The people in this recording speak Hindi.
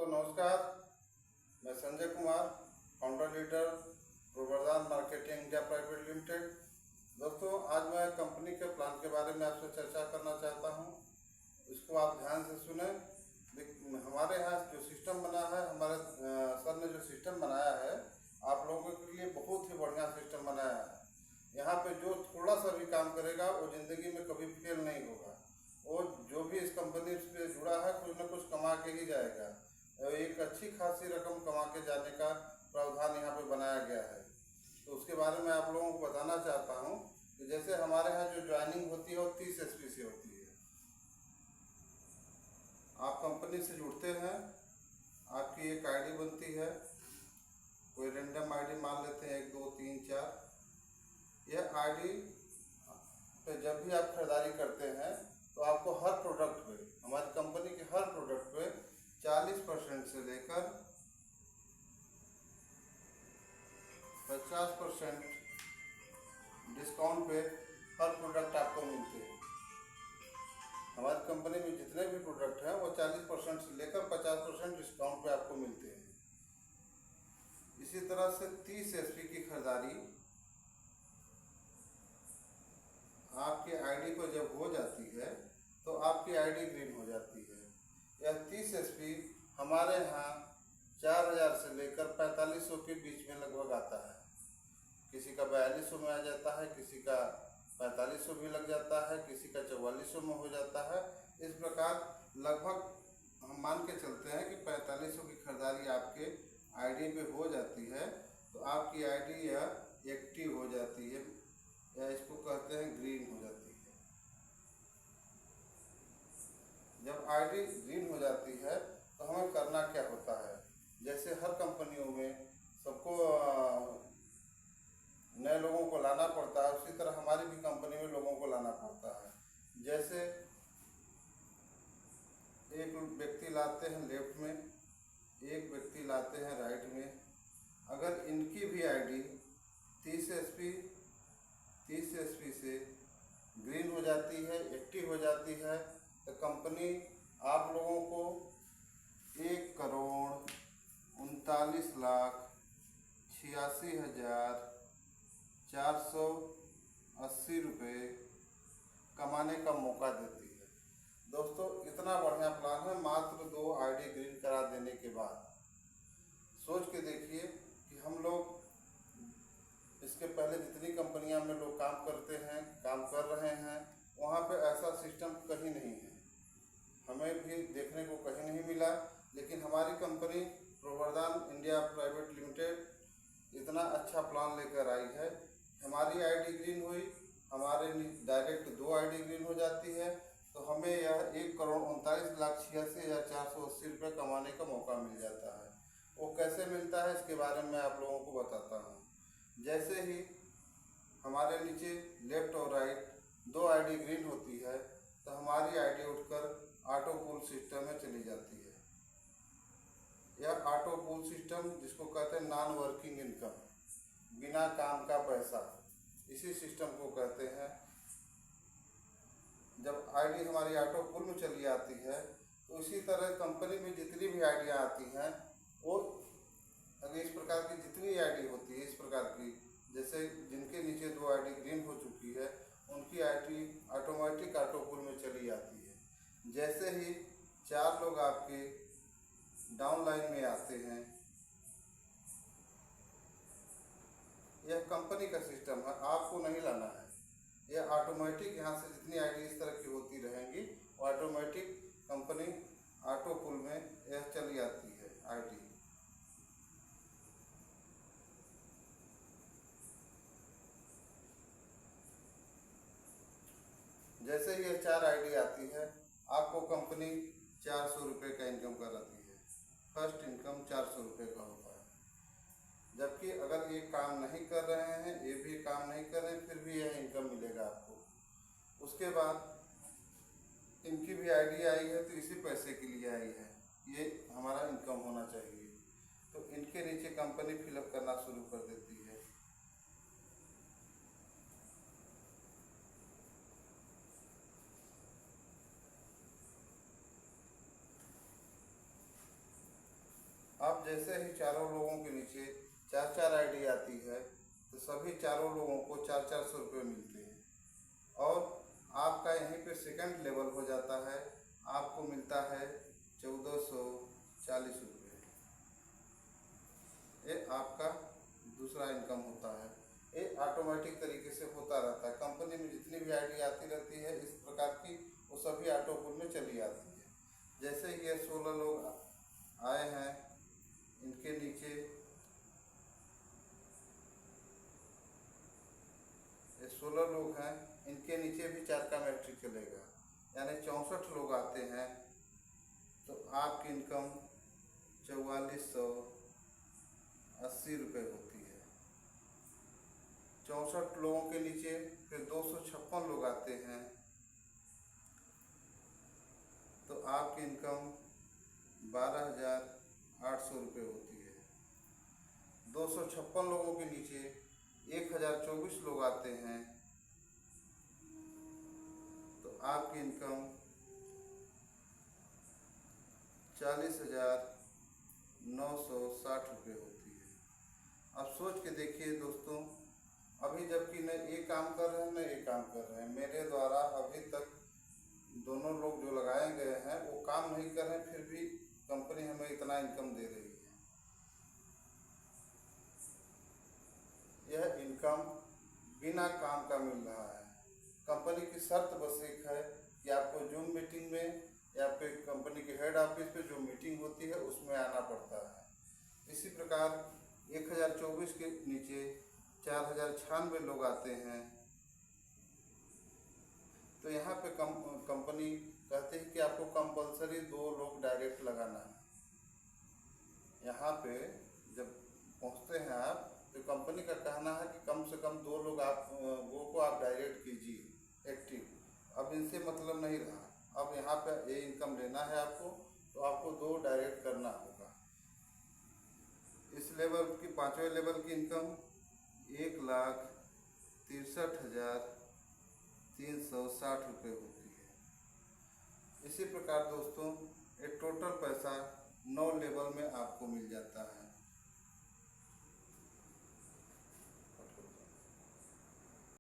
नमस्कार। मैं संजय कुमार, फाउंडर लीडर प्रवर्धन मार्केटिंग इंडिया प्राइवेट लिमिटेड। दोस्तों, आज मैं कंपनी के प्लान के बारे में आपसे चर्चा करना चाहता हूं। इसको आप ध्यान से सुने। हमारे यहाँ जो सिस्टम बना है, हमारे सर ने जो सिस्टम बनाया है, आप लोगों के लिए बहुत ही बढ़िया सिस्टम बनाया है। यहाँ पे जो थोड़ा सा भी काम करेगा वो ज़िंदगी में कभी फेल नहीं होगा। वो जो भी इस कंपनी से जुड़ा है कुछ न कुछ कमा के ही जाएगा। एक अच्छी खासी रकम कमा के जाने का प्रावधान यहाँ पे बनाया गया है। तो उसके बारे में आप लोगों को बताना चाहता हूँ कि जैसे हमारे यहाँ जो ज्वाइनिंग होती है वो 30 SP से होती है। आप कंपनी से जुड़ते हैं, आपकी एक ID बनती है। कोई रेंडम ID मान लेते हैं 1 2 3 4। यह ID पे जब भी आप खरीदारी करते हैं तो आपको हर प्रोडक्ट पे, हमारी कंपनी के हर प्रोडक्ट पे 40% से लेकर 50% डिस्काउंट पे हर प्रोडक्ट आपको मिलते हैं। हमारी कंपनी में जितने भी प्रोडक्ट हैं वो 40% से लेकर 50% डिस्काउंट पे आपको मिलते हैं। इसी तरह से 30 SP की खरीदारी आपके ID पर जब हो जाती है तो आपकी ID ग्रीन हो जाती है। यह 30 SP हमारे यहाँ 4000 से लेकर 4500 के बीच में लगभग आता है। किसी का 4200 में आ जाता है, किसी का 4500 भी लग जाता है, किसी का 4400 में हो जाता है। इस प्रकार लगभग हम मान के चलते हैं कि 4500 की खरीदारी आपके ID पे हो जाती है तो आपकी ID यह एक्टिव हो जाती है, या इसको कहते हैं ग्रीन हो जाती है। जब ID ग्रीन हो जाती है तो हमें करना क्या होता है। जैसे हर कंपनियों में सबको नए लोगों को लाना पड़ता है, उसी तरह हमारी भी कंपनी में लोगों को लाना पड़ता है। जैसे एक व्यक्ति लाते हैं लेफ्ट में, एक व्यक्ति लाते हैं राइट में। अगर इनकी भी ID 30 SP से ग्रीन हो जाती है, एक्टिव हो जाती है, तो कंपनी आप लोगों को 1,39,86,480 रुपये कमाने का मौका देती है। दोस्तों, इतना बढ़िया प्लान है मात्र 2 ID ग्रीन करा देने के बाद। सोच के देखिए कि हम लोग इसके पहले जितनी कंपनियां में लोग काम करते हैं, काम कर रहे हैं, वहाँ पे ऐसा सिस्टम कहीं नहीं है। हमें भी देखने को कहीं नहीं मिला, लेकिन हमारी कंपनी प्रवर्धन इंडिया प्राइवेट लिमिटेड इतना अच्छा प्लान लेकर आई है। हमारी ID ग्रीन हुई, हमारे डायरेक्ट 2 ID ग्रीन हो जाती है, तो हमें यह 1,39,86,480 रुपये कमाने का मौका मिल जाता है। वो कैसे मिलता है इसके बारे में आप लोगों को बताता हूँ। जैसे ही हमारे नीचे लेफ्ट और राइट 2 ID ग्रीन होती है तो हमारी ID उठकर ऑटो पूल सिस्टम में चली जाती है। यह ऑटो पूल सिस्टम, जिसको कहते हैं नॉन वर्किंग इनकम, बिना काम का पैसा, इसी सिस्टम को कहते हैं। जब ID हमारी ऑटो पूल में चली आती है तो इसी तरह कंपनी में जितनी भी आइडियाँ आती हैं, वो अगर इस प्रकार की जितनी ID होती है, इस प्रकार की, जैसे जिनके नीचे 2 ID ग्रीन हो चुकी है, उनकी ID ऑटोमेटिक ऑटो पूल में चली आती है। जैसे ही 4 लोग आपके डाउन लाइन में आते हैं, यह कंपनी का सिस्टम है, आपको नहीं लाना है। यह ऑटोमेटिक यहाँ से जितनी ID इस तरह की होती रहेंगी, ऑटोमेटिक कंपनी ऑटो पूल में यह चली आती है ID। जैसे ही ये 4 ID आती है, आपको कंपनी 400 रुपये का इनकम कराती है। फर्स्ट इनकम 400 रुपये का होता है। जबकि अगर ये काम नहीं कर रहे हैं, ये भी काम नहीं कर रहे हैं, फिर भी यह इनकम मिलेगा आपको। उसके बाद इनकी भी ID आई है तो इसी पैसे के लिए आई है, ये हमारा इनकम होना चाहिए। तो इनके नीचे कंपनी फिलअप करना शुरू कर देती है। जैसे ही चारों लोगों के नीचे 4-4 आईडी आती है तो सभी चारों लोगों को 400 रुपये मिलते हैं। और आपका यहीं पे सेकंड लेवल हो जाता है, आपको मिलता है 1440 रुपये। ये आपका दूसरा इनकम होता है। ये ऑटोमेटिक तरीके से होता रहता है। कंपनी में जितनी भी आईडी आती रहती है इस प्रकार की, वो सभी ऑटो पुल में चली आती है। जैसे ये 16 लोग आए हैं, इनके नीचे ये 16 लोग हैं, इनके नीचे भी 4 का मैट्रिक चलेगा, यानी 64 लोग आते हैं तो आपकी इनकम 4480 रुपये होती है। 64 लोगों के नीचे फिर 256 लोग आते हैं तो आपकी इनकम 12,800 रुपये होती है। 256 लोगों के नीचे 1024 लोग आते हैं तो आपकी इनकम 40,960 रुपये होती है। अब सोच के देखिए दोस्तों, अभी जबकि न ये काम कर रहे हैं न ये काम कर रहे हैं, मेरे द्वारा अभी तक दोनों लोग जो लगाए गए हैं वो काम नहीं कर रहे हैं, फिर भी कंपनी हमें इतना इनकम दे रही है। यह इनकम बिना काम का मिल रहा है। कंपनी की शर्त बस एक है कि आपको जूम मीटिंग में या फिर कंपनी के हेड ऑफिस पे जो मीटिंग होती है उसमें आना पड़ता है। इसी प्रकार 1024 के नीचे 4096 लोग आते हैं तो यहाँ पे कंपनी कहती है कि आपको कंपलसरी 2 लोग डायरेक्ट लगाना है। यहाँ पे जब पहुँचते हैं आप तो कंपनी का कहना है कि कम से कम 2 लोग को आप डायरेक्ट कीजिए एक्टिव। अब इनसे मतलब नहीं रहा, अब यहाँ पे ये इनकम लेना है आपको तो आपको 2 डायरेक्ट करना होगा। इस लेवल की 5वें लेवल की इनकम 1,63,360 रुपये होती है। इसी प्रकार दोस्तों ये टोटल पैसा 9 लेवल में आपको मिल जाता है।